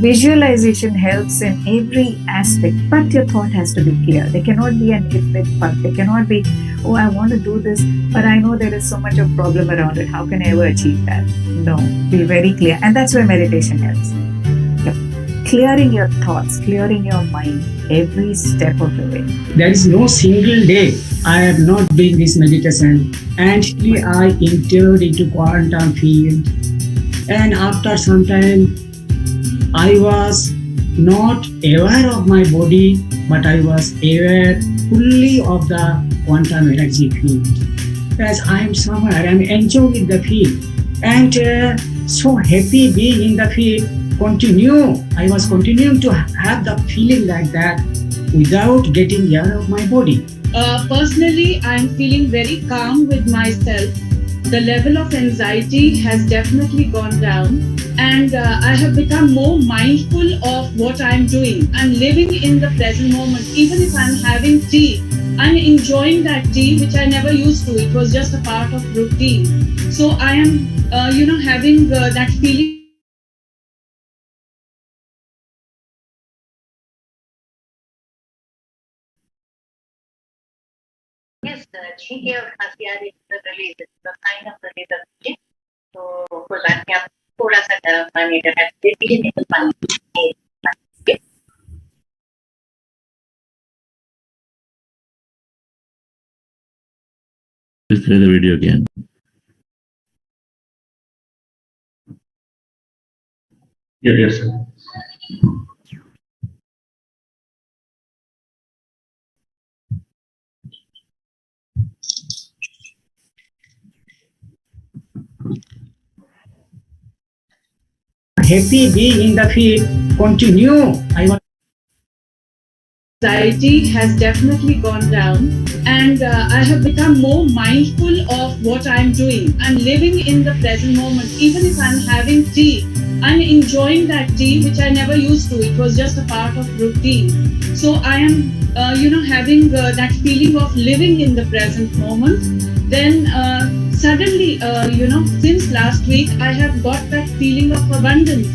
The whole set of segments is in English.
Visualization helps in every aspect, but your thought has to be clear. There cannot be an if with but. There cannot be, oh, I want to do this, but I know there is so much of problem around it. How can I ever achieve that? No, be very clear. And that's where meditation helps. Clearing your thoughts, clearing your mind every step of the way. There is no single day I have not doing this meditation. And I entered into quantum field. And after some time, I was not aware of my body, but I was aware fully of the quantum energy field. As I am somewhere, I am enjoying the field. And so happy being in the field. I was continuing to have the feeling like that without getting aware of my body. Personally, I'm feeling very calm with myself. The level of anxiety has definitely gone down, and I have become more mindful of what I'm doing. I'm living in the present moment. Even if I'm having tea, I'm enjoying that tea, which I never used to. It was just a part of routine. So I am, having that feeling. Yes, ठीक है और खांसी आ रही है release तो kind of release है तो कोई बात नहीं आप थोड़ा सा गर्म पानी डाल दीजिए निकल पानी Please play the video again. Yes, sir. Happy being in the field, Anxiety has definitely gone down, and I have become more mindful of what I'm doing. I'm living in the present moment. Even if I'm having tea, I'm enjoying that tea, which I never used to. It was just a part of routine. So I am, having that feeling of living in the present moment. Then suddenly, since last week, I have got that feeling of abundance.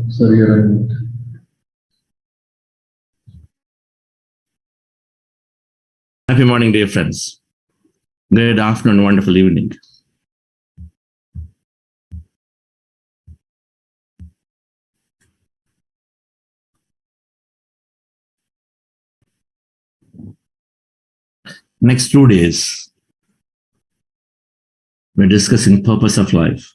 Sir, you're on. Happy morning, dear friends. Good afternoon, wonderful evening. Next 2 days, we're discussing purpose of life.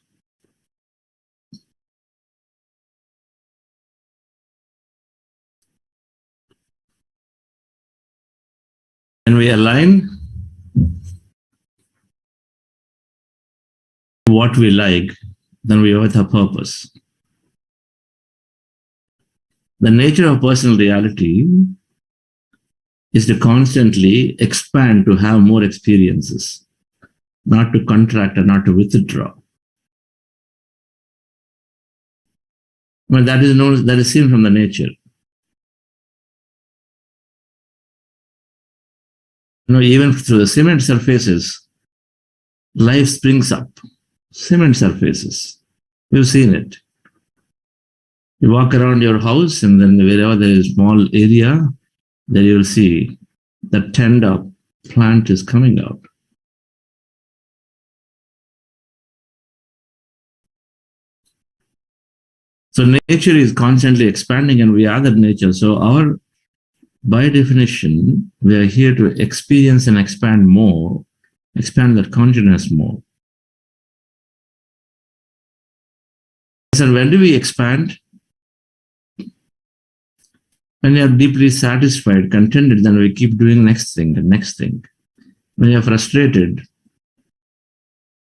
And we align what we like, then we have a purpose. The nature of personal reality is to constantly expand to have more experiences, not to contract or not to withdraw. Well, that is seen from the nature. Even through the cement surfaces, life springs up. Cement surfaces. You've seen it. You walk around your house and then wherever there is a small area, there you will see the tender plant is coming out. So nature is constantly expanding and we are that nature. So by definition, we are here to experience and expand more, expand that consciousness more. So when do we expand? When you are deeply satisfied, contented, then we keep doing next thing, the next thing. When you are frustrated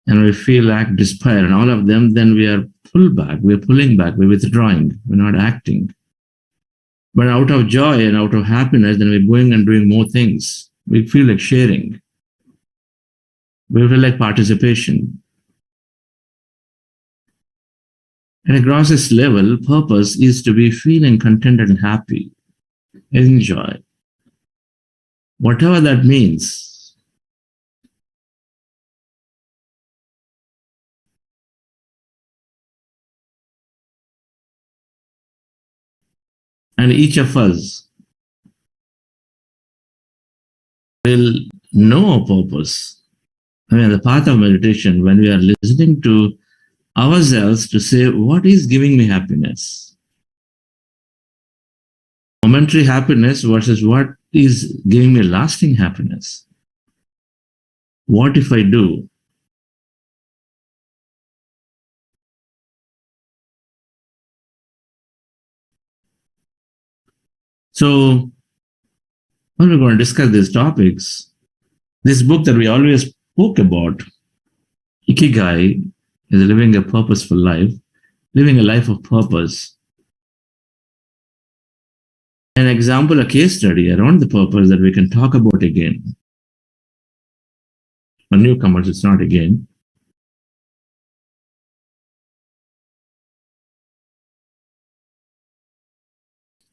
and we feel lack, despair, and all of them, then we are pulled back, we're pulling back, we're withdrawing, we're not acting. But out of joy and out of happiness, then we're going and doing more things. We feel like sharing. We feel like participation. And across this level, purpose is to be feeling contented and happy. Enjoy. Whatever that means. And each of us will know a purpose. I mean, the path of meditation, when we are listening to ourselves to say, what is giving me happiness? Momentary happiness versus what is giving me lasting happiness? What if I do? So, when we're going to discuss these topics, this book that we always spoke about, Ikigai, is living a purposeful life, living a life of purpose. An example, a case study around the purpose that we can talk about again. For newcomers, it's not again.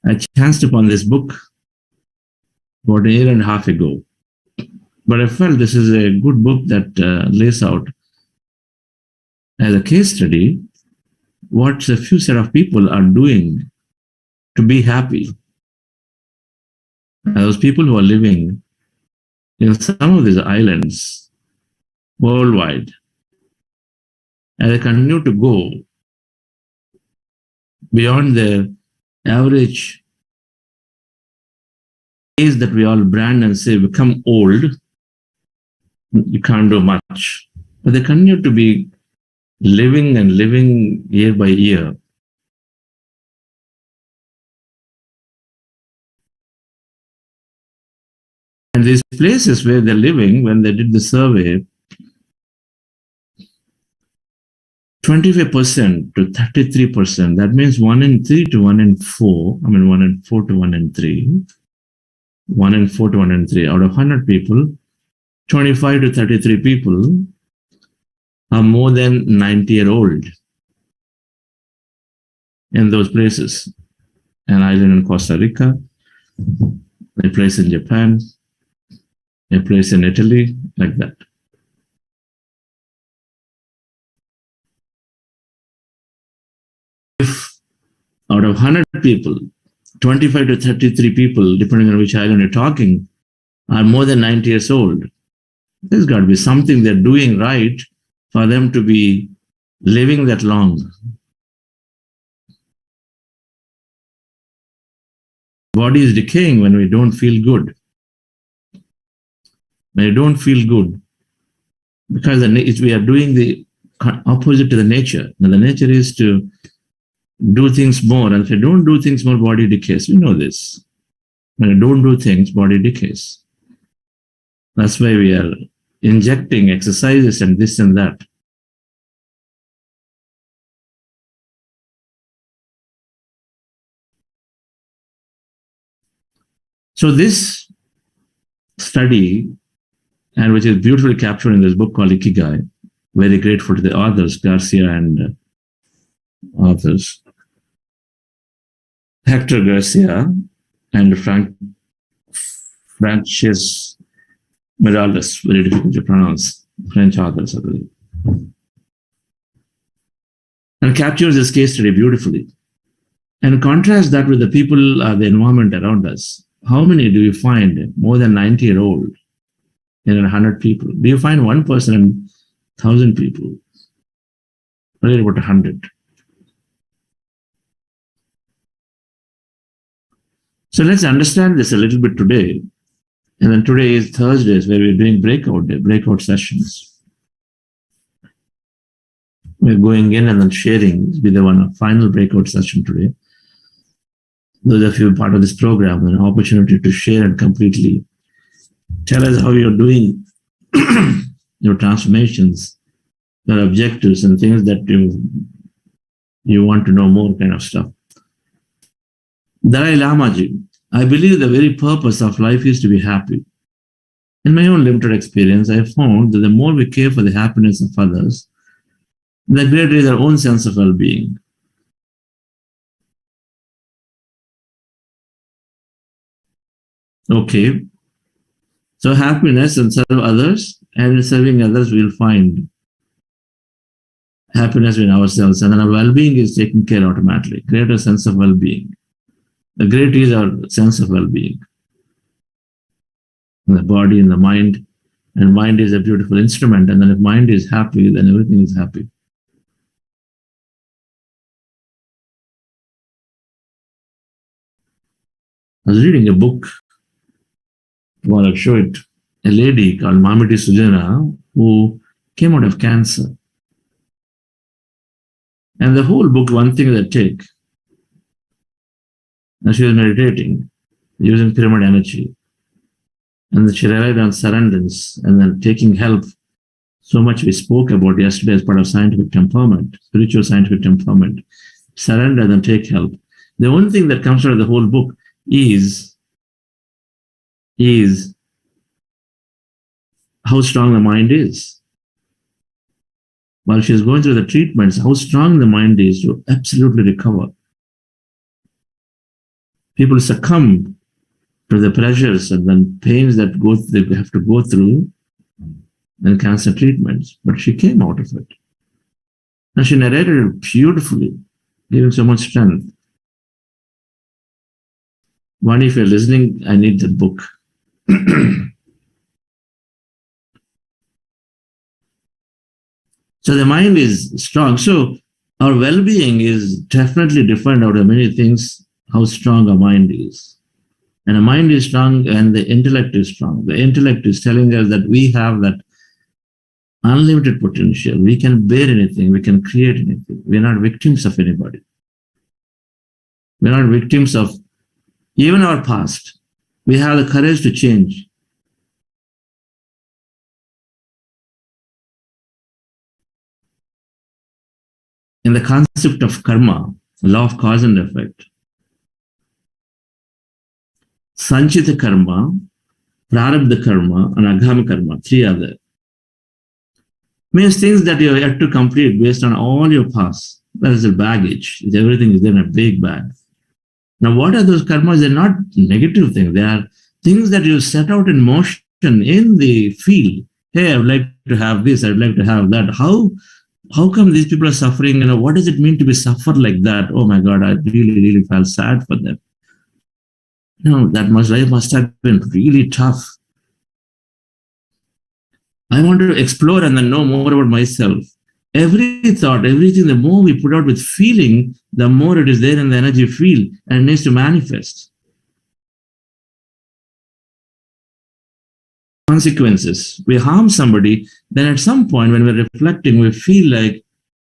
I chanced upon this book about a year and a half ago. But I felt this is a good book that lays out as a case study what a few set of people are doing to be happy. Those people who are living in some of these islands worldwide, and they continue to go beyond the average age that we all brand and say become old, you can't do much. But they continue to be living and living year by year. And these places where they're living, when they did the survey, 25% to 33%, that means 1 in 3 to 1 in 4, 1 in 4 to 1 in 3, 1 in 4 to 1 in 3, out of 100 people, 25 to 33 people are more than 90-year-old in those places. An island in Costa Rica, a place in Japan, a place in Italy, like that. If out of 100 people, 25 to 33 people, depending on which island you're talking, are more than 90 years old, there's got to be something they're doing right for them to be living that long. Body is decaying when we don't feel good. When you don't feel good, because we are doing the opposite to the nature. Now, the nature is to do things more, and if you don't do things more, body decays. We know this. When you don't do things, body decays. That's why we are injecting exercises and this and that. So this study, and which is beautifully captured in this book called Ikigai, very grateful to the authors, Garcia and authors, Hector Garcia and Frances Miralles, very difficult to pronounce, French authors, I believe, and captures this case study beautifully. And contrast that with the people, the environment around us. How many do you find more than 90-year-old in 100 people? Do you find one person in 1,000 people? Only about 100. So let's understand this a little bit today. And then today is Thursdays where we're doing breakout sessions. We're going in and then sharing. This will be the one final breakout session today. Those of you part of this program, an opportunity to share and completely tell us how you're doing your transformations, your objectives, and things that you want to know more kind of stuff. Dalai Lama Ji, I believe the very purpose of life is to be happy. In my own limited experience, I have found that the more we care for the happiness of others, the greater is our own sense of well-being. Okay. So happiness and serve others, and in serving others, we'll find happiness in ourselves, and then our well-being is taken care automatically. Greater sense of well-being. The great is our sense of well-being. The body and the mind, and mind is a beautiful instrument, and then if mind is happy, then everything is happy. I was reading a book, well, I'll show it, a lady called Mamiti Sujana who came out of cancer. And the whole book, one thing that take, and she was meditating using pyramid energy. And then she relied on surrenders and then taking help. So much we spoke about yesterday as part of scientific temperament, spiritual scientific temperament. Surrender and take help. The only thing that comes out of the whole book is how strong the mind is. While she is going through the treatments, how strong the mind is to absolutely recover. People succumb to the pressures and then pains that they have to go through in cancer treatments. But she came out of it. And she narrated it beautifully, giving so much strength. One, if you're listening, I need that book. So the mind is strong. So our well-being is definitely different out of many things, how strong our mind is. And our mind is strong and the intellect is strong. The intellect is telling us that we have that unlimited potential. We can bear anything. We can create anything. We're not victims of anybody. We're not victims of even our past. We have the courage to change. In the concept of karma, law of cause and effect, Sanchita karma, Prarabdha karma, and Agama karma, three other. Means things that you have yet to complete based on all your past. That is the baggage. Everything is there in a big bag. Now, what are those karmas? They're not negative things. They are things that you set out in motion in the field. Hey, I would like to have this. I'd like to have that. How come these people are suffering? What does it mean to be suffered like that? Oh my God, I really, really felt sad for them. That life must have been really tough. I want to explore and then know more about myself. Every thought, everything, the more we put out with feeling, the more it is there in the energy field and it needs to manifest. Consequences. We harm somebody, then at some point when we're reflecting, we feel like,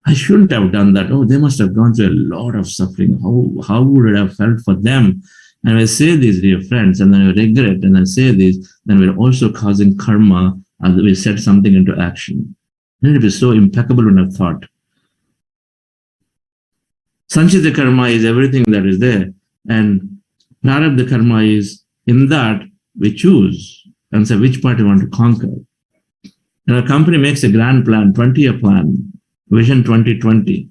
I shouldn't have done that. Oh, they must have gone through a lot of suffering. How would it have felt for them? And we say these, dear friends, and then we regret, and then say this, then we're also causing karma as we set something into action. And it is so impeccable in our thought. Sanchita karma is everything that is there. And Prarabdha karma is in that we choose and say which part we want to conquer. And our company makes a grand plan, 20-year plan, Vision 2020,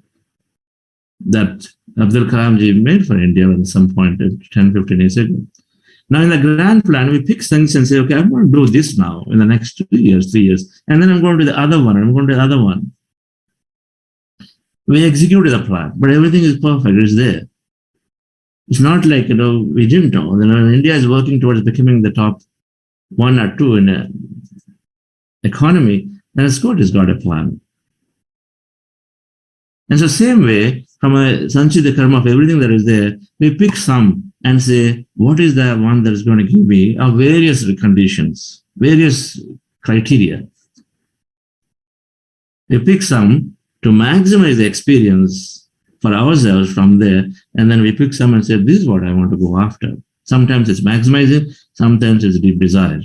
that Abdul Kalam ji made for India at some point 10, 15 years ago. Now in the grand plan, we pick things and say, okay, I'm going to do this now in the next 2 years, 3 years. And then I'm going to do the other one, and I'm going to do the other one. We executed the plan, but everything is perfect, it's there. It's not like, we didn't know. India is working towards becoming the top 1 or 2 in an economy, and it's good, it's got a plan. And so same way, from a Sanchita karma of everything that is there, we pick some and say, what is the one that is going to give me various conditions, various criteria. We pick some to maximize the experience for ourselves from there, and then we pick some and say, this is what I want to go after. Sometimes it's maximizing, sometimes it's deep desire.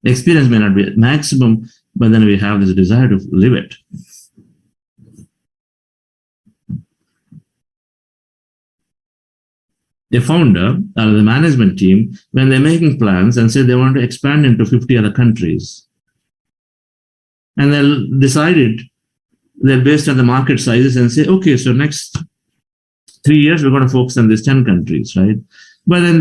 The experience may not be at maximum, but then we have this desire to live it. The founder or the management team, when they're making plans and say they want to expand into 50 other countries, and they'll decide it, they're based on the market sizes and say, okay, so next 3 years, we're going to focus on these 10 countries, right? But then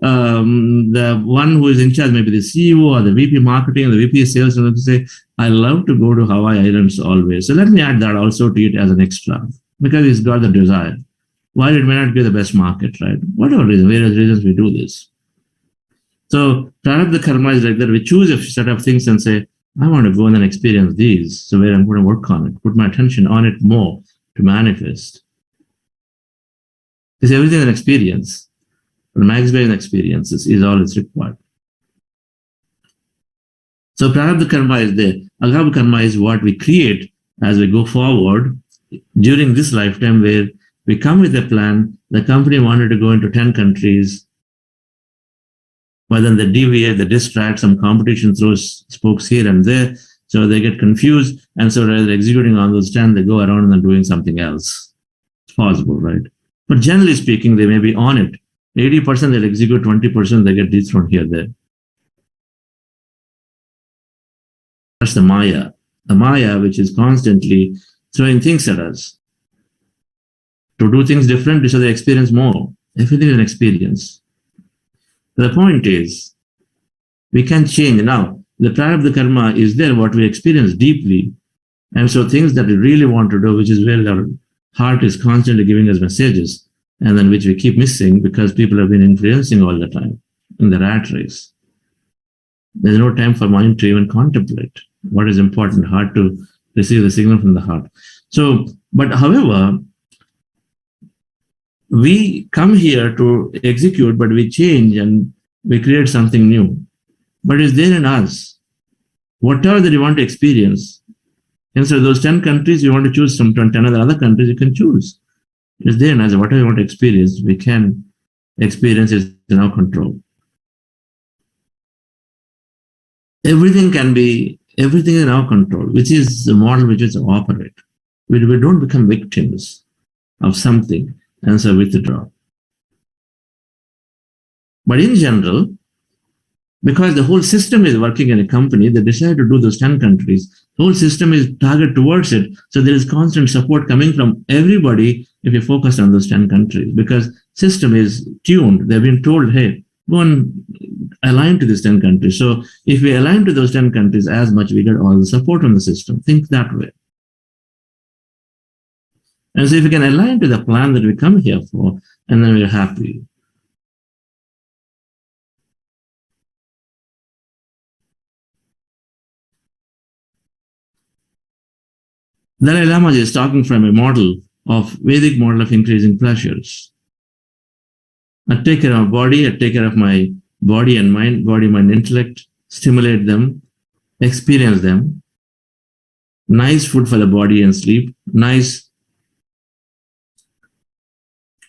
the one who is in charge, maybe the CEO or the VP marketing or the VP sales, will say, I love to go to Hawaii Islands always. So let me add that also to it as an extra, because he's got the desire. While it may not be the best market, right? Whatever reason, various reasons we do this. So prarabdha karma is like that. We choose a set of things and say, I want to go and then experience these. So where I'm going to work on it, put my attention on it more to manifest. Because everything is an experience. Maximizing experiences is all it's required. So prarabdha karma is there. Agabha karma is what we create as we go forward during this lifetime, where we come with a plan. The company wanted to go into 10 countries, but then they deviate, they distract, some competition throws spokes here and there, so they get confused, and so rather than executing on those 10, they go around and then doing something else. It's possible, right? But generally speaking, they may be on it. 80% they'll execute, 20% they get dethroned here, there. That's the Maya. The Maya, which is constantly throwing things at us. To do things differently so they experience more. Everything is an experience. The point is, we can change. Now, the prarabdha karma is there, what we experience deeply. And so things that we really want to do, which is where our heart is constantly giving us messages, and then which we keep missing because people have been influencing all the time in the rat race. There's no time for mind to even contemplate what is important, heart to receive the signal from the heart. So, but however, we come here to execute, but we change and we create something new. But it's there in us. Whatever that you want to experience, instead of those 10 countries, you want to choose some 10 other countries, you can choose. It's there in us. Whatever you want to experience, we can experience it in our control. Everything is in our control, which is the model which is operate. We don't become victims of something and so withdraw. But in general, because the whole system is working in a company, they decide to do those 10 countries. The whole system is targeted towards it. So there is constant support coming from everybody if you focus on those 10 countries, because system is tuned. They've been told, hey, go and align to these 10 countries. So if we align to those 10 countries as much, we get all the support from the system. Think that way. And so if we can align to the plan that we come here for, and then we're happy. Dalai Lama is talking from a model of Vedic model of increasing pleasures. I take care of my body, I take care of my body and mind, intellect, stimulate them, experience them. Nice food for the body and sleep, nice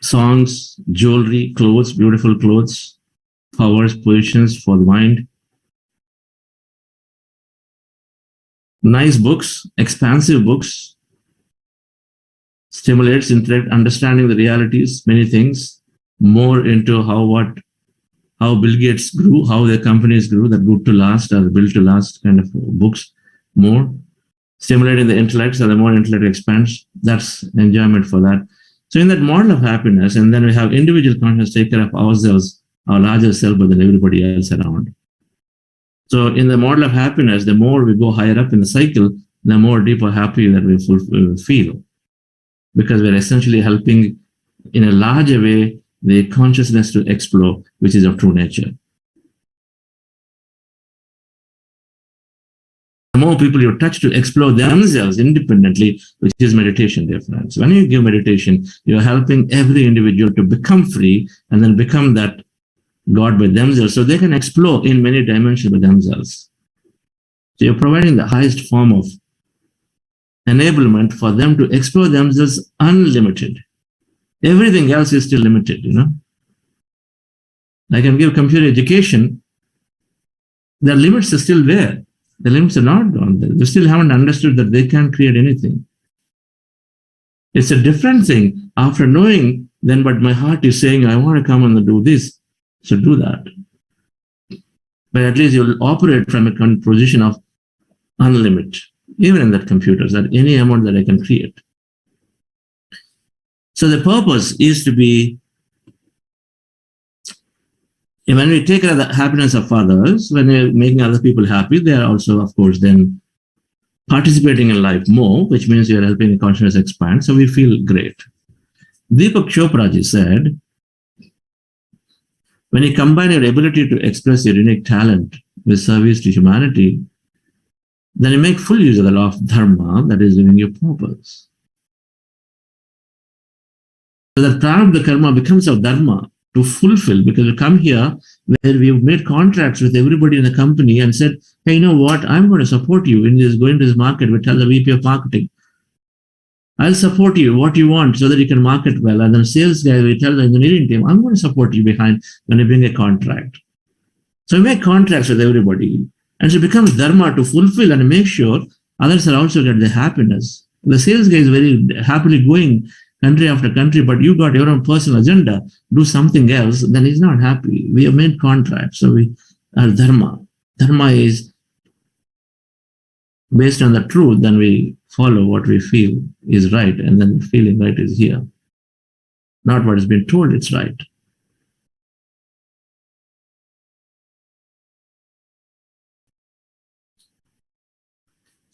songs, jewelry, clothes, beautiful clothes, powers, positions for the mind. Nice books, expansive books, stimulates intellect, understanding the realities, many things, more into how Bill Gates grew, how their companies grew, that good to last or built to last kind of books, more. Stimulating the intellect, so the more intellect expands, that's enjoyment for that. So in that model of happiness, and then we have individual consciousness take care of ourselves, our larger self, but then everybody else around. So in the model of happiness, the more we go higher up in the cycle, the more deeper happy that we will feel. Because we're essentially helping in a larger way the consciousness to explore, which is of true nature. The more people you touch to explore themselves independently, which is meditation, dear friends. When you give meditation, you're helping every individual to become free and then become that God by themselves, so they can explore in many dimensions by themselves. So you're providing the highest form of enablement for them to explore themselves unlimited. Everything else is still limited, I can give computer education. The limits are still there. The limits are not gone there. They still haven't understood that they can't create anything. It's a different thing after knowing then, but my heart is saying, I want to come and do this. So do that. But at least you'll operate from a position of unlimited, even in that computer, that any amount that I can create. So the purpose is to be, when we take care of the happiness of others, when we're making other people happy, they are also, of course, then participating in life more, which means you're helping the consciousness expand. So we feel great. Deepak Chopraji said, when you combine your ability to express your unique talent with service to humanity, then you make full use of the law of dharma that is giving you purpose. So that prarabdha karma becomes of dharma to fulfill, because we come here where we've made contracts with everybody in the company and said, hey, you know what, I'm going to support you in this, going to this market. We tell the VP of marketing, I'll support you what you want so that you can market well. And then sales guy, we tell the engineering team, I'm going to support you behind when you bring a contract. So we make contracts with everybody. And so it becomes dharma to fulfill and make sure others are also get the happiness. The sales guy is very happily going country after country, but you got your own personal agenda, do something else, then he's not happy. We have made contracts, so we are dharma. Dharma is based on the truth, then we follow what we feel is right, and then feeling right is here. Not what has been told, it's right.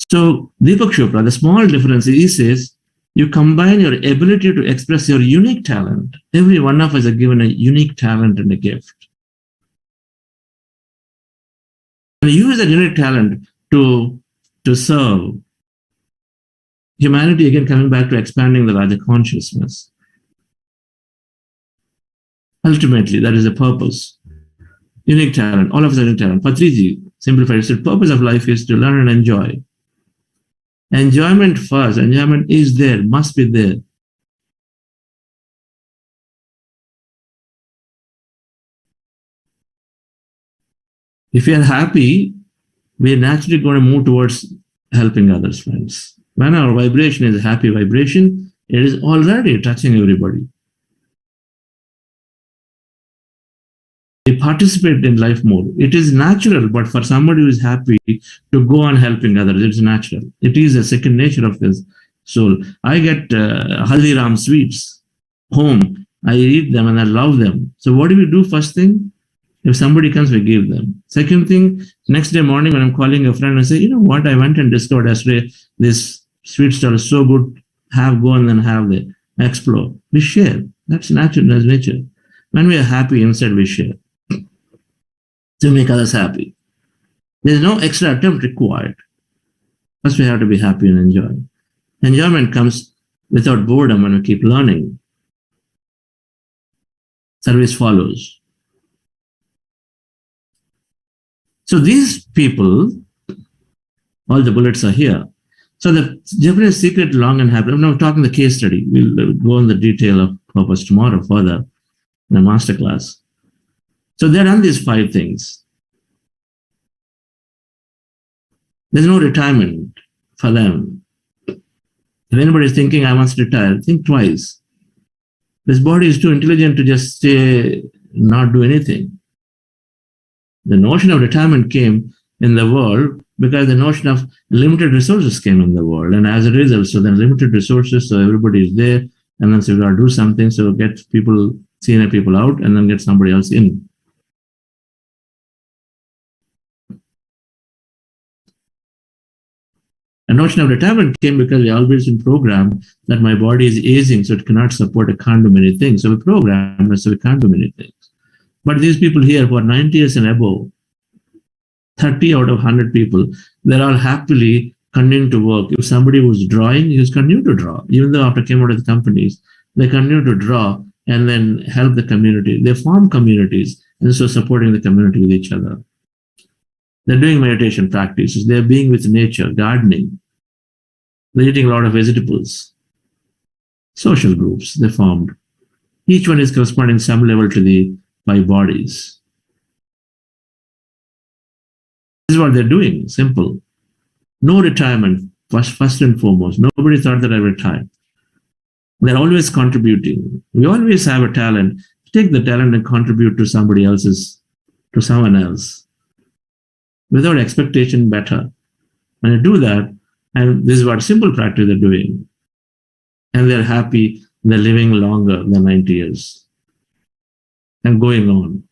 So Deepak Chopra, the small difference is, he says, you combine your ability to express your unique talent. Every one of us are given a unique talent and a gift. And use that unique talent to serve humanity, again coming back to expanding the larger consciousness. Ultimately, that is the purpose. Unique talent, all of us are unique talent. Patriji simplified, said, purpose of life is to learn and enjoy. Enjoyment first, enjoyment is there, must be there. If you are happy, we are naturally going to move towards helping others, friends. When our vibration is a happy vibration, it is already touching everybody. We participate in life more. It is natural, but for somebody who is happy to go on helping others, it's natural. It is a second nature of his soul. I get Haldiram sweets home. I eat them and I love them. So what do we do first thing? If somebody comes, we give them. Second thing, next day morning when I'm calling a friend and say, you know what, I went and discovered yesterday this sweet stall is so good, go and then have the explore. We share. That's natural, that's nature. When we are happy inside, we share to make others happy. There's no extra attempt required. First, we have to be happy and enjoy. Enjoyment comes without boredom when we keep learning. Service follows. So these people, all the bullets are here. So the Japanese secret, long and happy. I'm now talking the case study. We'll go in the detail of purpose tomorrow further in the masterclass. So they've done these 5 things. There's no retirement for them. If anybody is thinking, I must retire, think twice. This body is too intelligent to just stay, not do anything. The notion of retirement came in the world because the notion of limited resources came in the world. And as a result, so then limited resources, so everybody is there, and then so we got to do something, so get people, senior people out, and then get somebody else in. The notion of retirement came because we always been programmed that my body is aging, so it cannot support, it can't do many things. So we program it, so we can't do many things. But these people here who are 90 years and above, 30 out of 100 people, they're all happily continuing to work. If somebody was drawing, he was continuing to draw. Even though after came out of the companies, they continue to draw and then help the community. They form communities and so supporting the community with each other. They're doing meditation practices. They're being with nature, gardening. They're eating a lot of vegetables. Social groups they formed. Each one is corresponding some level to the five bodies. This is what they're doing. Simple. No retirement. First and foremost. Nobody thought that I retired. They're always contributing. We always have a talent. Take the talent and contribute to somebody else's, to someone else. Without expectation, better. When you do that, and this is what simple practice they're doing, and they're happy, they're living longer than 90 years and going on.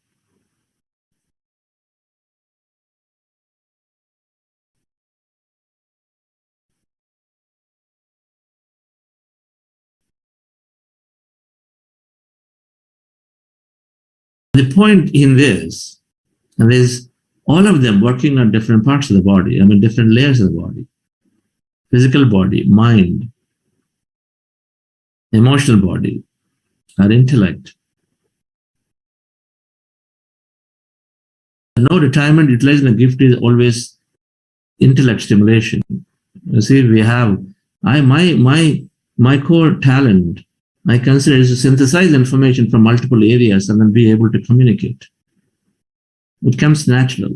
The point in this, and there's all of them working on different parts of the body, different layers of the body. Physical body, mind, emotional body, our intellect. No retirement, utilizing the gift is always intellect stimulation. You see, we have, my core talent, I consider is to synthesize information from multiple areas and then be able to communicate. It comes natural.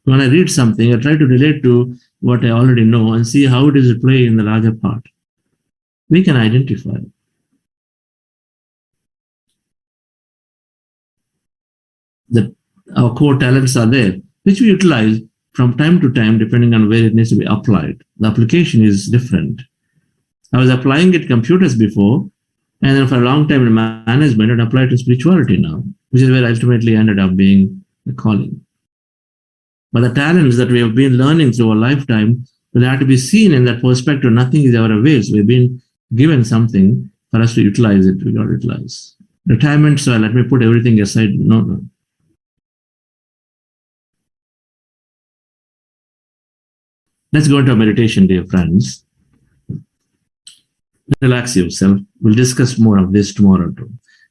When I read something, I try to relate to what I already know and see how it is at play in the larger part. We can identify. Our core talents are there, which we utilize from time to time depending on where it needs to be applied. The application is different. I was applying it computers before, and then for a long time in management, and applied to spirituality now, which is where I ultimately ended up being the calling. But the talents that we have been learning through our lifetime will have to be seen in that perspective. Nothing is ever a waste. We've been given something for us to utilize it. We got to utilize. Retirement, so let me put everything aside. No. Let's go into a meditation, dear friends. Relax yourself. We'll discuss more of this tomorrow too.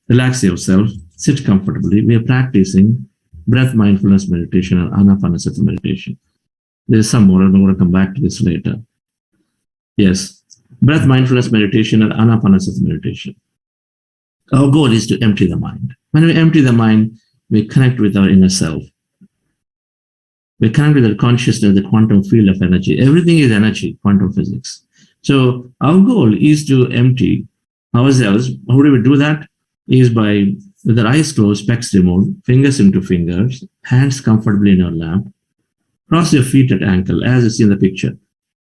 Relax yourself. Sit comfortably. We are practicing breath mindfulness meditation and Ana-Pana-Sati meditation. There is some more. I'm going to come back to this later. Yes. Breath mindfulness meditation and Ana-Pana-Sati meditation. Our goal is to empty the mind. When we empty the mind, we connect with our inner self. We connect with the consciousness, the quantum field of energy. Everything is energy, quantum physics. So our goal is to empty ourselves. How do we do that? Is by, with our eyes closed, specs removed, fingers into fingers, hands comfortably in your lap. Cross your feet at ankle, as you see in the picture.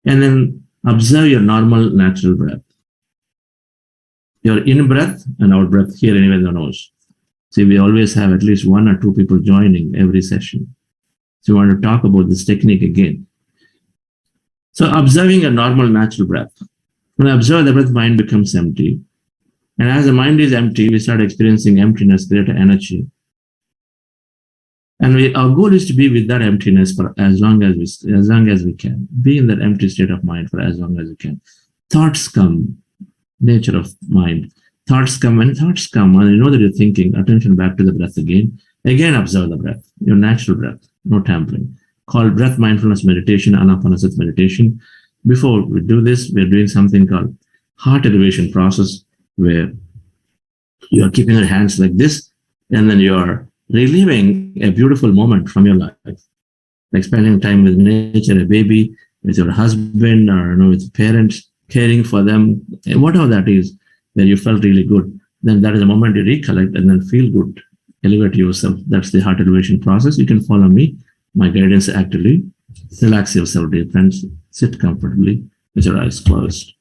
And then observe your normal, natural breath. Your in-breath and out-breath here anywhere in the nose. See, we always have at least one or two people joining every session. So we want to talk about this technique again. So observing a normal, natural breath. When I observe the breath, mind becomes empty. And as the mind is empty, we start experiencing emptiness, greater energy. And our goal is to be with that emptiness for as long as we can. Be in that empty state of mind for as long as we can. Thoughts come, nature of mind. Thoughts come, when thoughts come, and you know that you're thinking, attention back to the breath again. Again, observe the breath, your natural breath, no tampering. Called breath mindfulness meditation, Ana-Pana-Sati meditation. Before we do this, we're doing something called heart elevation process, where you're keeping your hands like this, and then you're reliving a beautiful moment from your life, like spending time with nature, a baby, with your husband, or with parents, caring for them, whatever that is, that you felt really good. Then that is the moment you recollect and then feel good. Elevate yourself. That's the heart elevation process. You can follow me, my guidance actively. Relax yourself, dear friends. Sit comfortably with your eyes closed.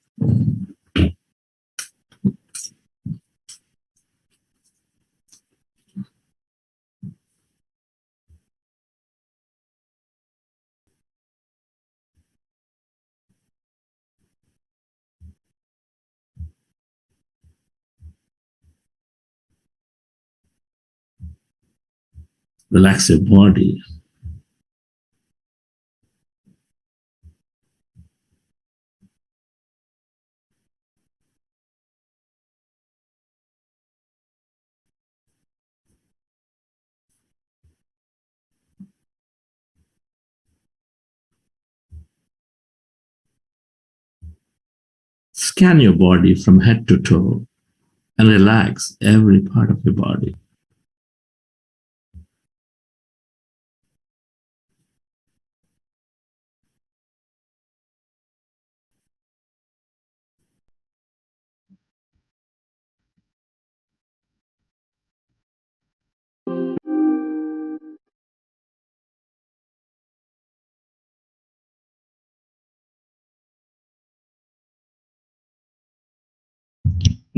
Relax your body. Scan your body from head to toe and relax every part of your body.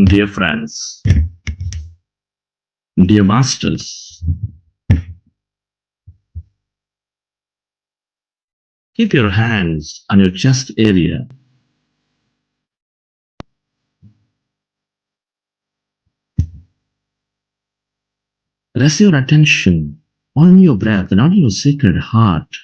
Dear friends, dear masters, keep your hands on your chest area. Rest your attention on your breath and on your sacred heart.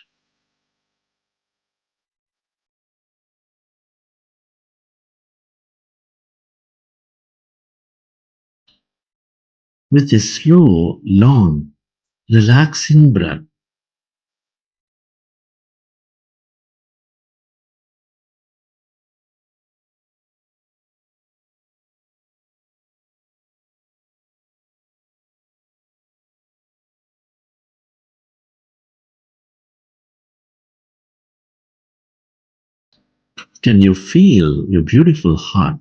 With a slow, long, relaxing breath, can you feel your beautiful heart?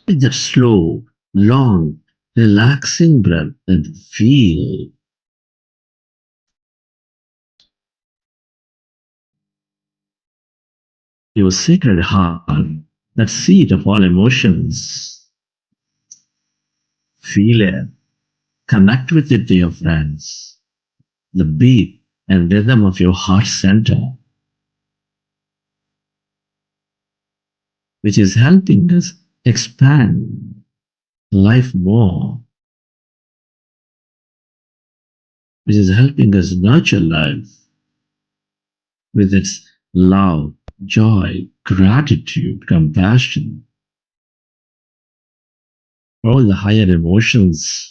With that slow, long, relaxing breath and feel your sacred heart, that seat of all emotions. Feel it. Connect with it, dear friends. The beat and rhythm of your heart center, which is helping us expand life more, which is helping us nurture life with its love, joy, gratitude, compassion, all the higher emotions.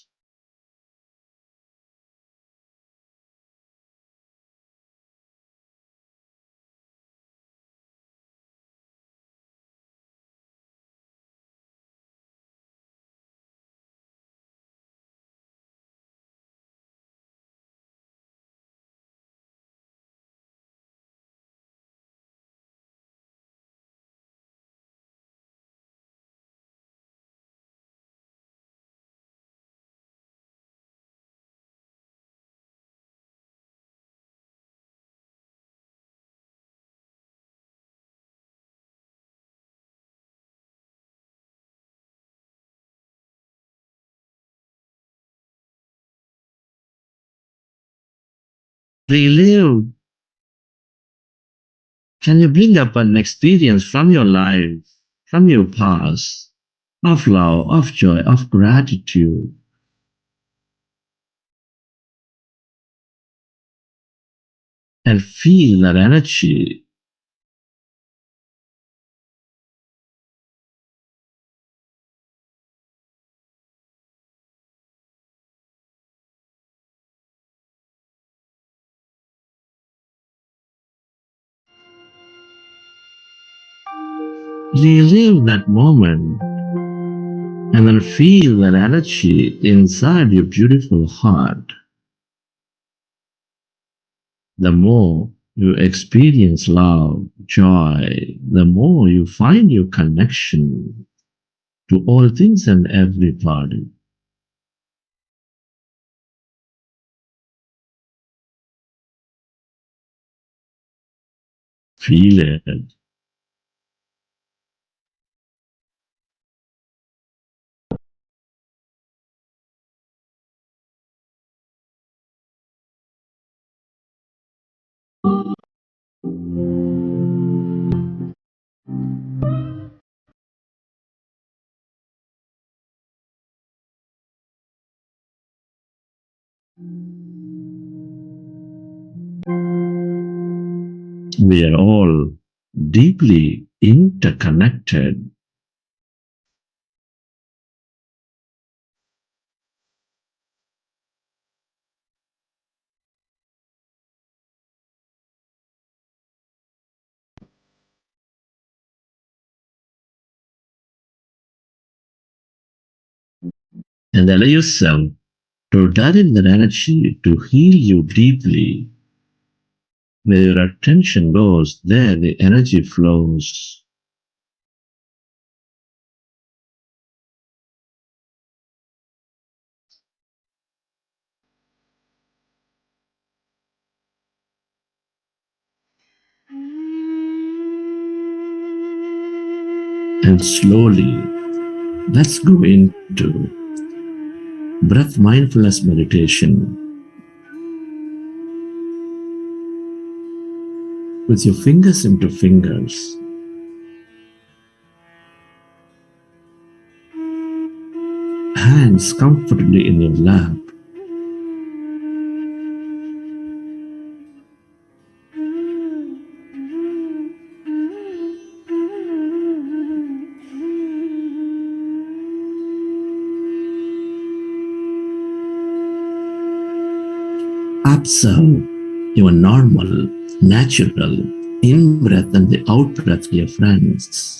Relive. Can you bring up an experience from your life, from your past, of love, of joy, of gratitude, and feel that energy? Relive that moment and then feel that energy inside your beautiful heart. The more you experience love, joy, the more you find your connection to all things and everybody. Feel it. We are all deeply interconnected. and allow yourself to direct that energy to heal you deeply. Where your attention goes, there the energy flows. And slowly, let's go into breath mindfulness meditation. With your fingers into fingers, hands comfortably in your lap, observe your normal, natural in-breath and the out-breath, dear friends.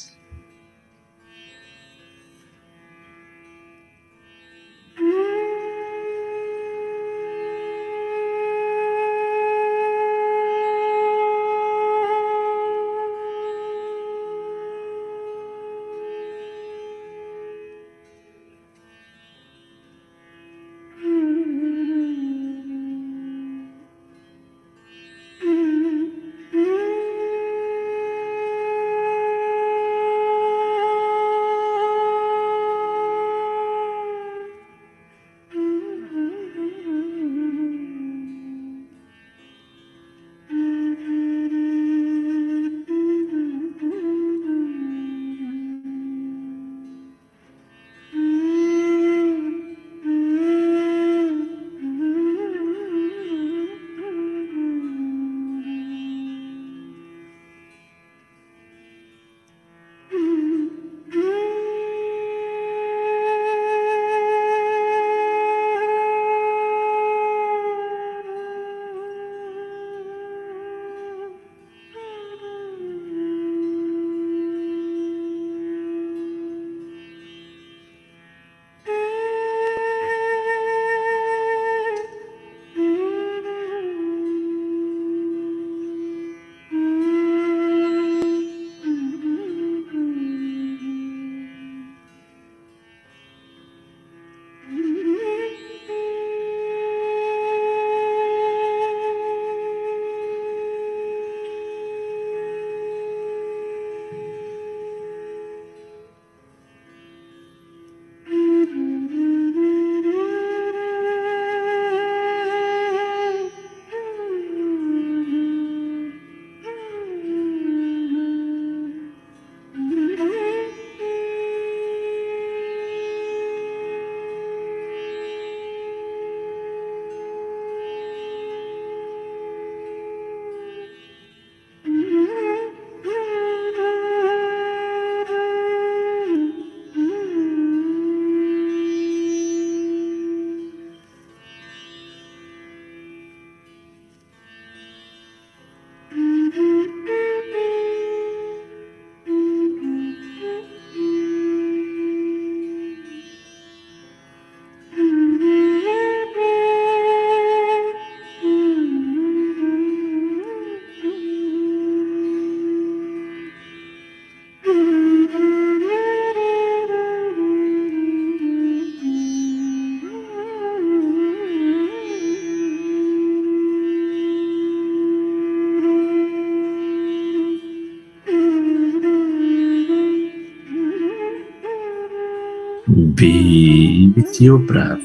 Be with your breath.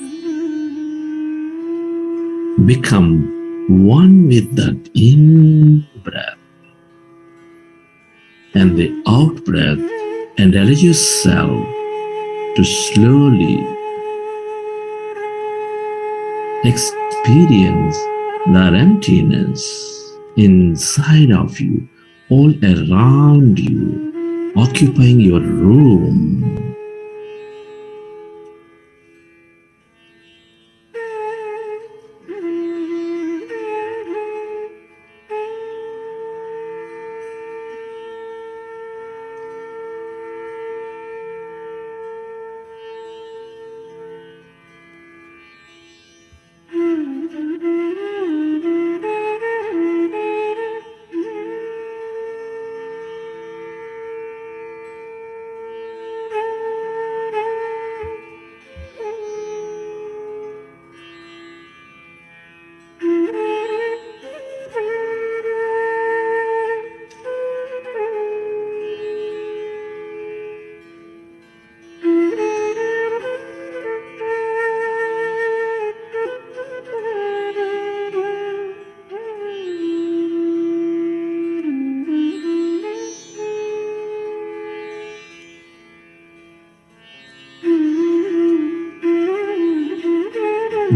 Become one with that in-breath and the out-breath, and allow yourself to slowly experience that emptiness inside of you, all around you, occupying your room.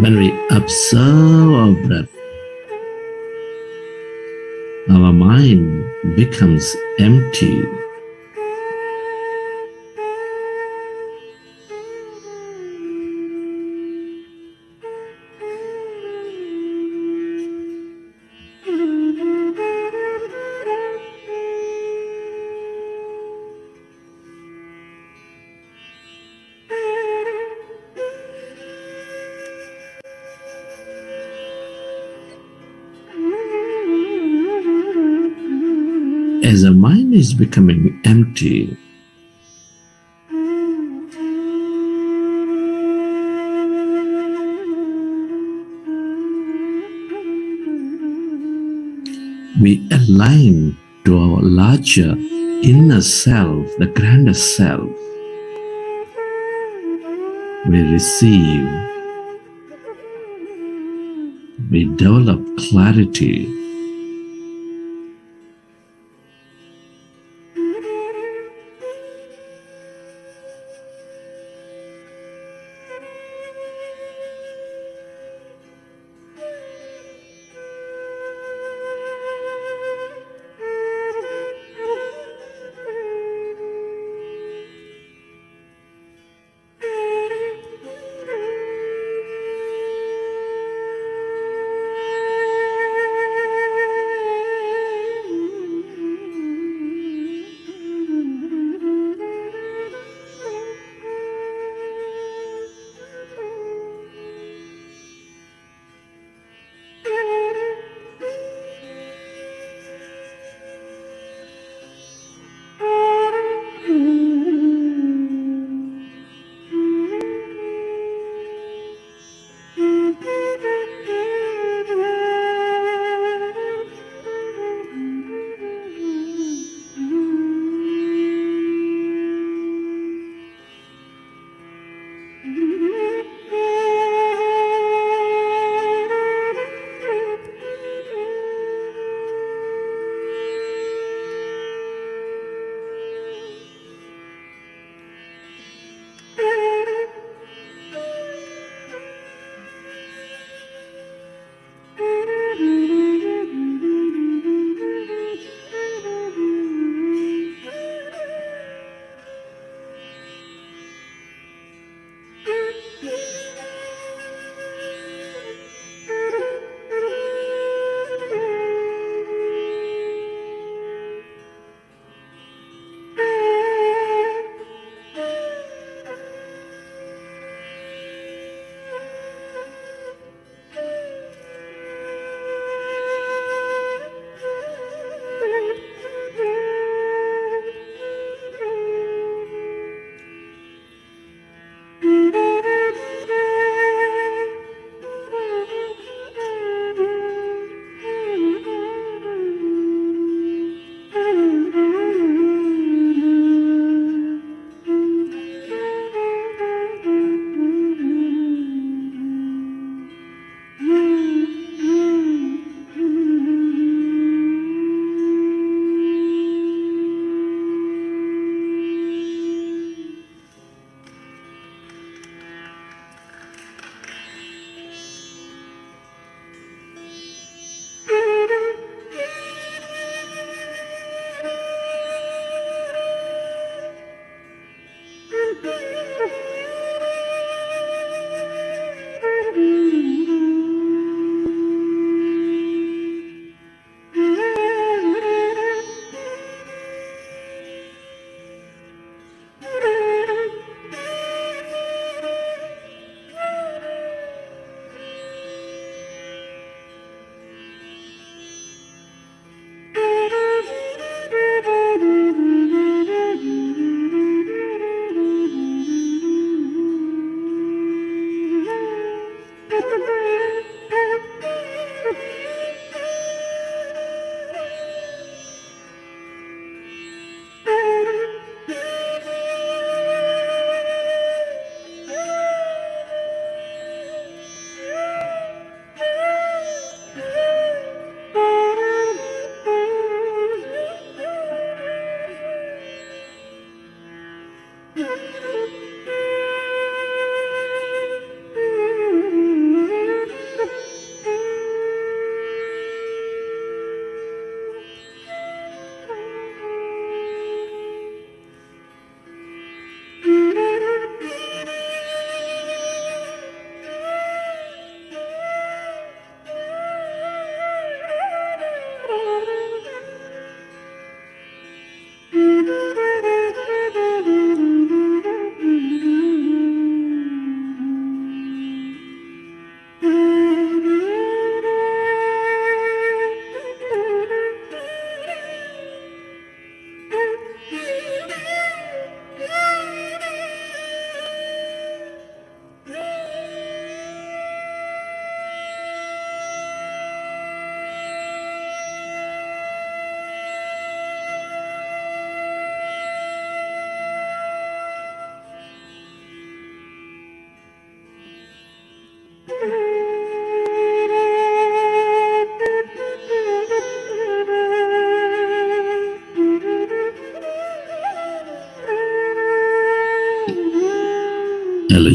When we observe our breath, our mind becomes empty. As the mind is becoming empty, we align to our larger inner self, the grander self. We receive, we develop clarity.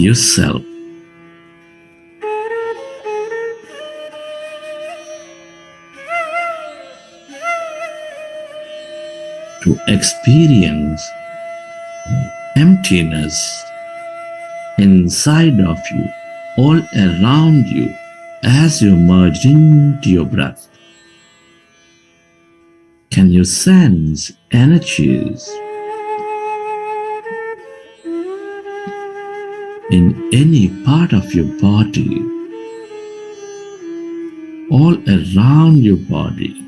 yourself. To experience emptiness inside of you, all around you, as you merge into your breath. Can you sense energies in any part of your body, all around your body?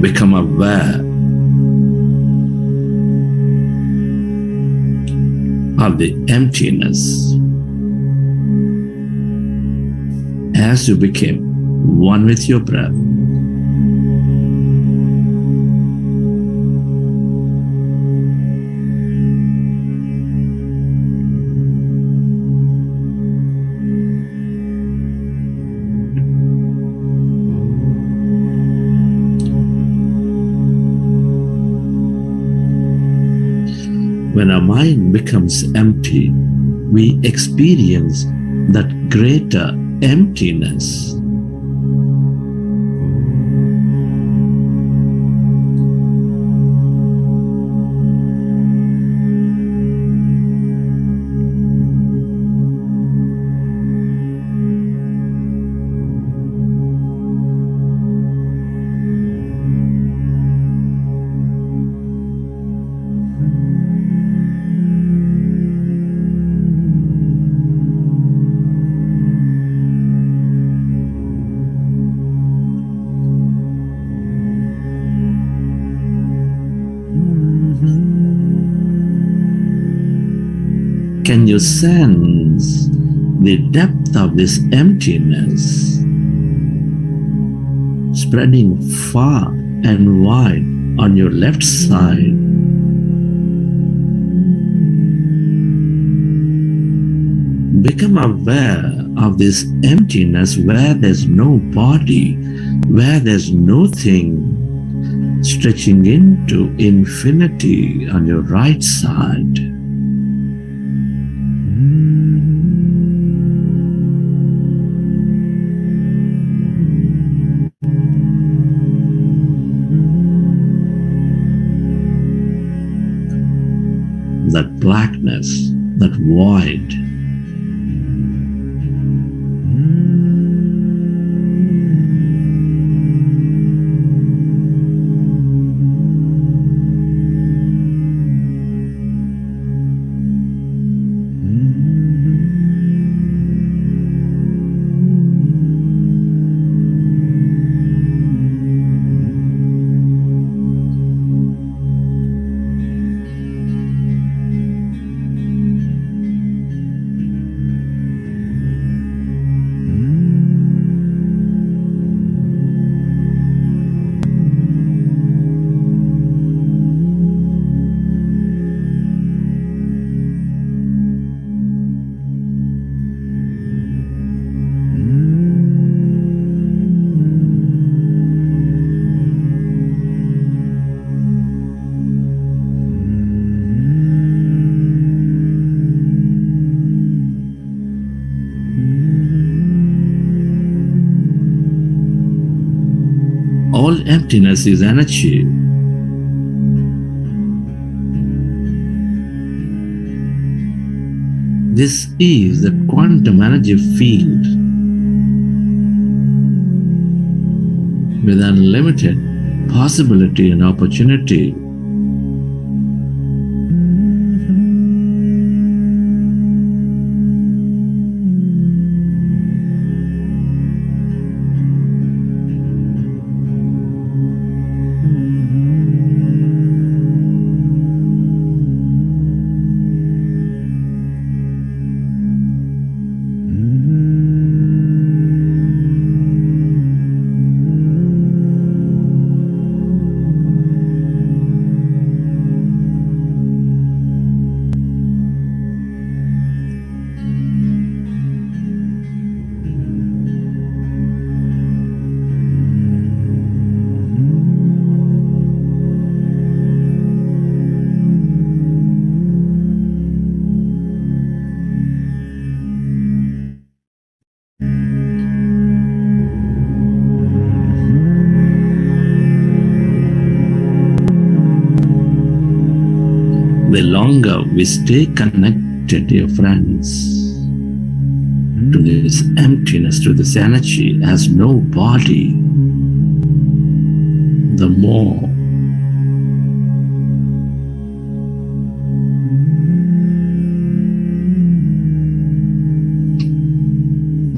Become aware of the emptiness as you became one with your breath. When our mind becomes empty, we experience that greater emptiness. Can you sense the depth of this emptiness spreading far and wide on your left side? Become aware of this emptiness where there's no body, where there's no thing, stretching into infinity on your right side. That blackness, that void. All emptiness is energy. This is the quantum energy field with unlimited possibility and opportunity. The longer we stay connected, dear friends, to this emptiness, to this energy as no body, the more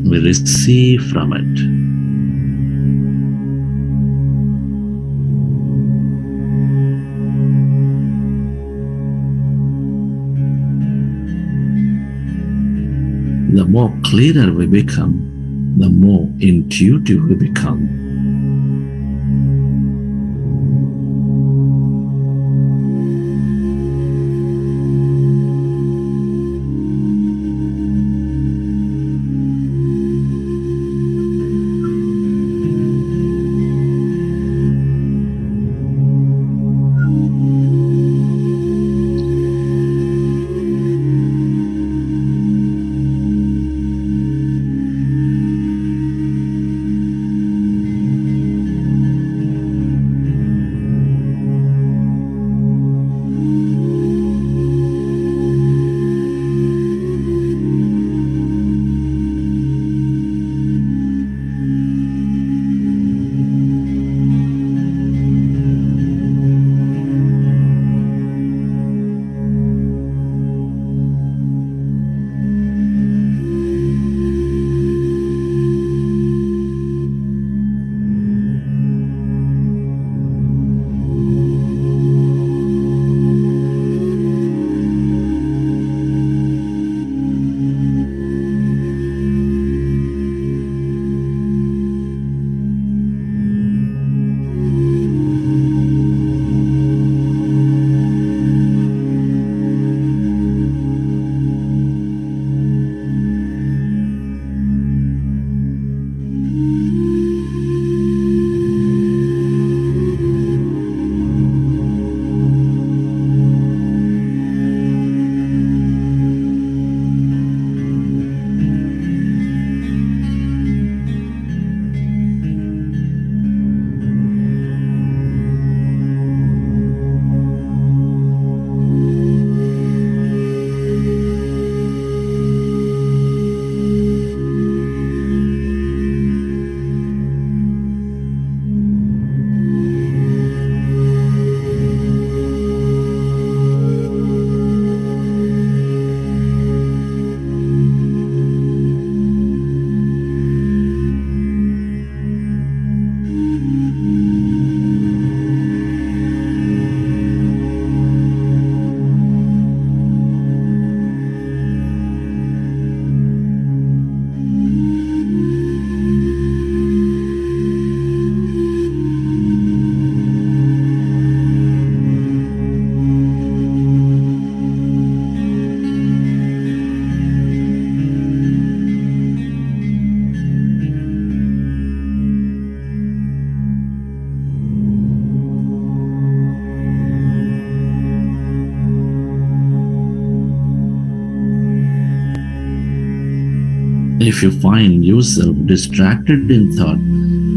we receive from it. The more clearer we become, the more intuitive we become. If you find yourself distracted in thought,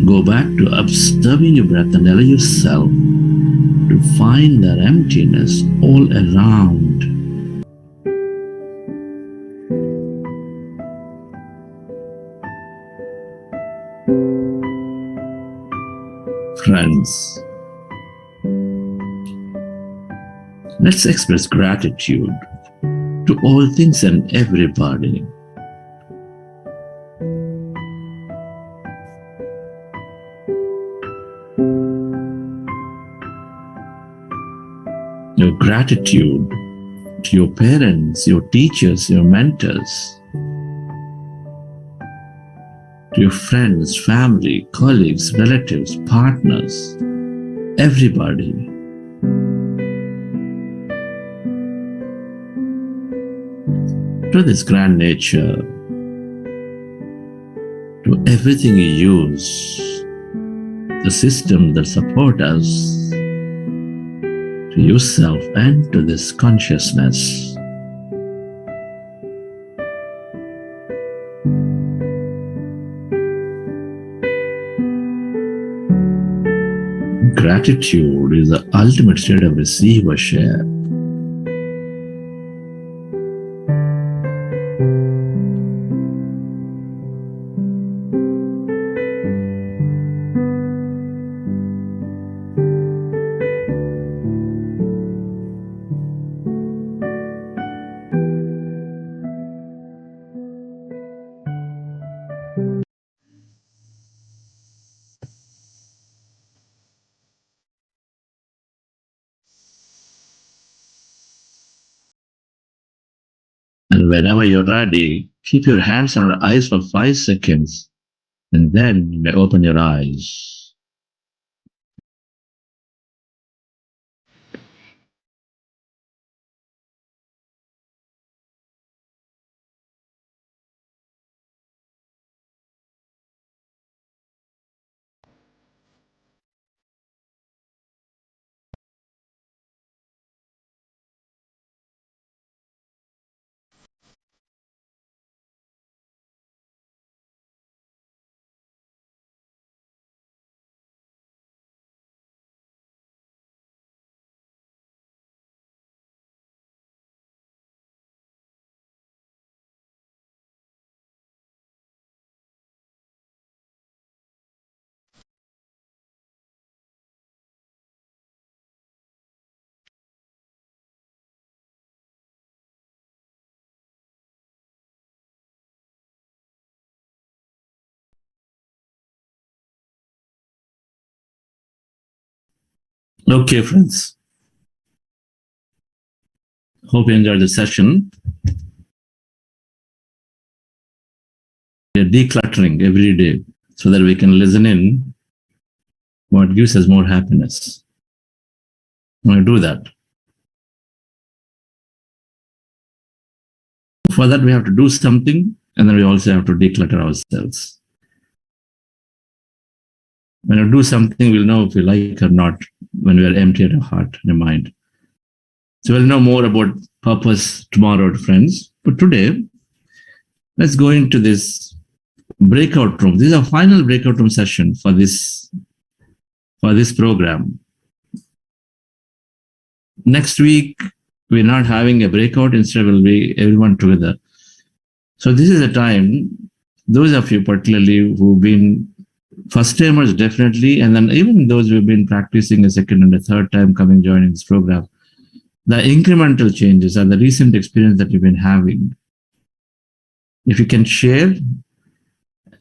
go back to observing your breath and allow yourself to find that emptiness all around. Friends, let's express gratitude to all things and everybody. Your gratitude to your parents, your teachers, your mentors, to your friends, family, colleagues, relatives, partners, everybody. To this grand nature, to everything you use, the systems that support us, to yourself and to this consciousness. Gratitude is the ultimate state of receivership. And whenever you're ready, keep your hands on your eyes for 5 seconds, and then you may open your eyes. Okay, friends. Hope you enjoyed the session. We're decluttering every day so that we can listen in what gives us more happiness. I'm going to do that. For that, we have to do something, and then we also have to declutter ourselves. When we do something, we'll know if we like or not when we are empty at our heart and our mind. So we'll know more about purpose tomorrow, friends. But today, let's go into this breakout room. This is our final breakout room session for this program. Next week, we're not having a breakout. Instead, we'll be everyone together. So this is a time, those of you particularly who've been first timers, definitely, and then even those who've been practicing a second and a third time coming joining this program, the incremental changes are the recent experience that you've been having. If you can share,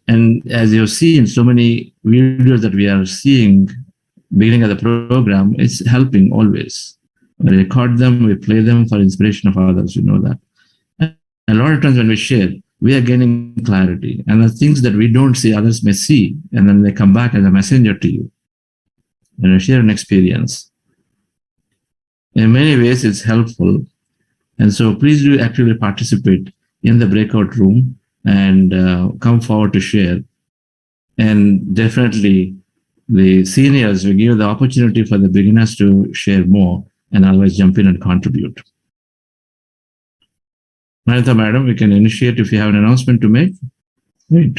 and as you've seen so many videos that we are seeing beginning of the program, it's helping always. We record them, we play them for inspiration of others, you know that. And a lot of times when we share, we are gaining clarity, and the things that we don't see, others may see, and then they come back as a messenger to you. And you share an experience. In many ways, it's helpful. And so please do actively participate in the breakout room and come forward to share. And definitely, the seniors will give the opportunity for the beginners to share more and always jump in and contribute. Manitha, madam, we can initiate if you have an announcement to make. Wait.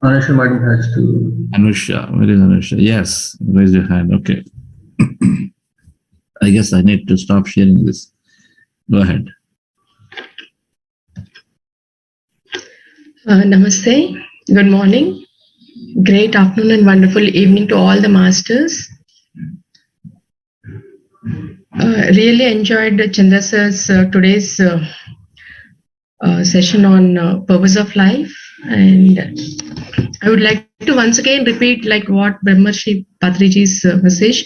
Anusha Madam has to. Anusha, where is Anusha? Yes, raise your hand. Okay. I guess I need to stop sharing this. Go ahead. Namaste. Good morning. Great afternoon and wonderful evening to all the masters. Really enjoyed Chandra sir's today's session on purpose of life, and I would like to once again repeat like what Brahmarshi Patriji's message.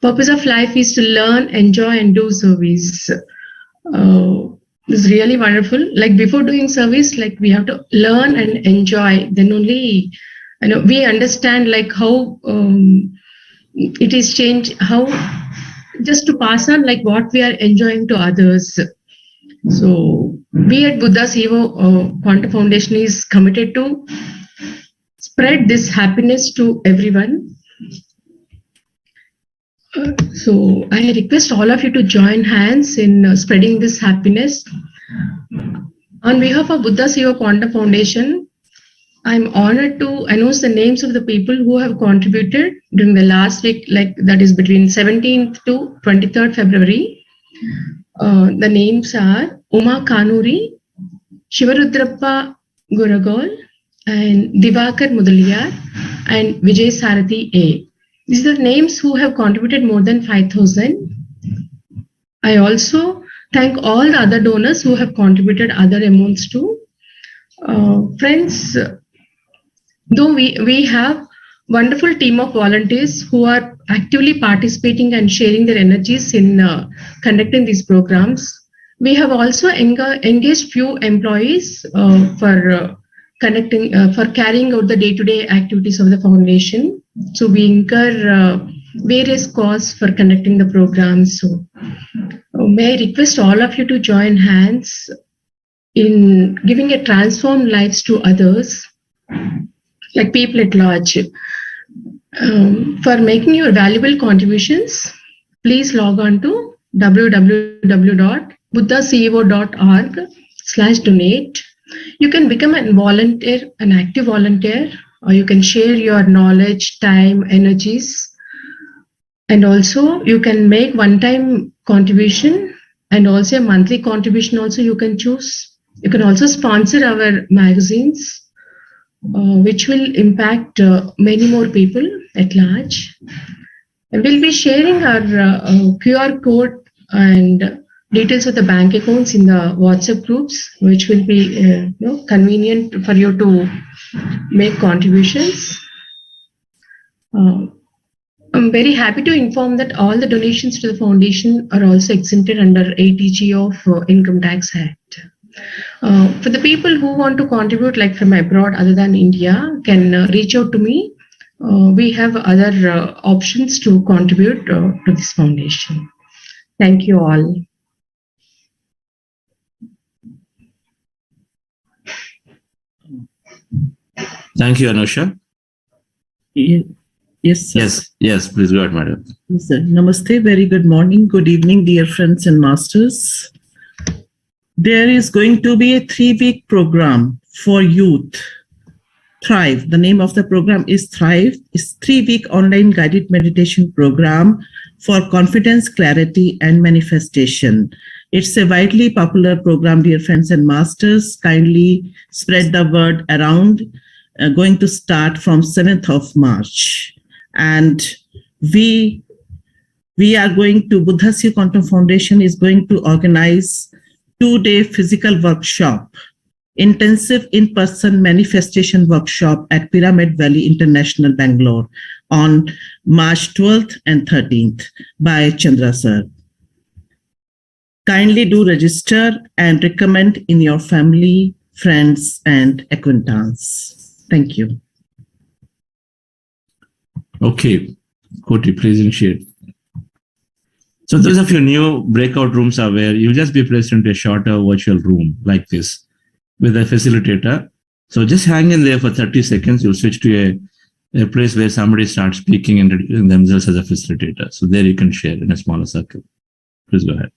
Purpose of life is to learn, enjoy, and do service. It's really wonderful. Like before doing service, like we have to learn and enjoy. Then only, we understand like how it is changed. How just to pass on like what we are enjoying to others. So we at Buddha's Evo Quantum Foundation is committed to spread this happiness to everyone. So I request all of you to join hands in spreading this happiness. On behalf of Buddha's Evo Quantum Foundation, I'm honored to announce the names of the people who have contributed during the last week, like that is between 17th to 23rd February. The names are Uma Kanuri, Shivarudrappa Guragol, and Divakar Mudaliyar, and Vijay Sarathi A. These are the names who have contributed more than 5,000. I also thank all the other donors who have contributed other amounts too. Friends, though we have wonderful team of volunteers who are actively participating and sharing their energies in conducting these programs, we have also engaged few employees for carrying out the day-to-day activities of the foundation. So we incur various costs for conducting the programs. So may I request all of you to join hands in giving a transformed lives to others, like people at large. For making your valuable contributions, please log on to www.buddhaceo.org/donate. You can become a volunteer, an active volunteer, or you can share your knowledge, time, energies. And also you can make one-time contribution and also a monthly contribution also you can choose. You can also sponsor our magazines, which will impact many more people at large. And we'll be sharing our QR code and details of the bank accounts in the WhatsApp groups, which will be convenient for you to make contributions. I'm very happy to inform that all the donations to the foundation are also exempted under ATG of Income Tax Act. For the people who want to contribute like from abroad other than India can reach out to me. We have other options to contribute to this foundation. Thank you all. Thank you, Anusha. Yes, sir. Yes, please go ahead, madam. Yes, sir. Namaste, very good morning, good evening, dear friends and masters. There is going to be a 3-week program for youth. Thrive, the name of the program is Thrive. It's 3-week online guided meditation program for confidence, clarity, and manifestation. It's a widely popular program, dear friends and masters. Kindly spread the word around. Going to start from 7th of March. And we are going to, Buddha's Evo Quantum Foundation is going to organize 2-day physical workshop, intensive in-person manifestation workshop at Pyramid Valley International, Bangalore on March 12th and 13th by Chandra sir. Kindly do register and recommend in your family, friends, and acquaintance. Thank you. Okay, Koti, please initiate. So there's a few new breakout rooms are where you'll just be placed into a shorter virtual room like this with a facilitator. So just hang in there for 30 seconds. You'll switch to a place where somebody starts speaking and introducing themselves as a facilitator. So there you can share in a smaller circle. Please go ahead.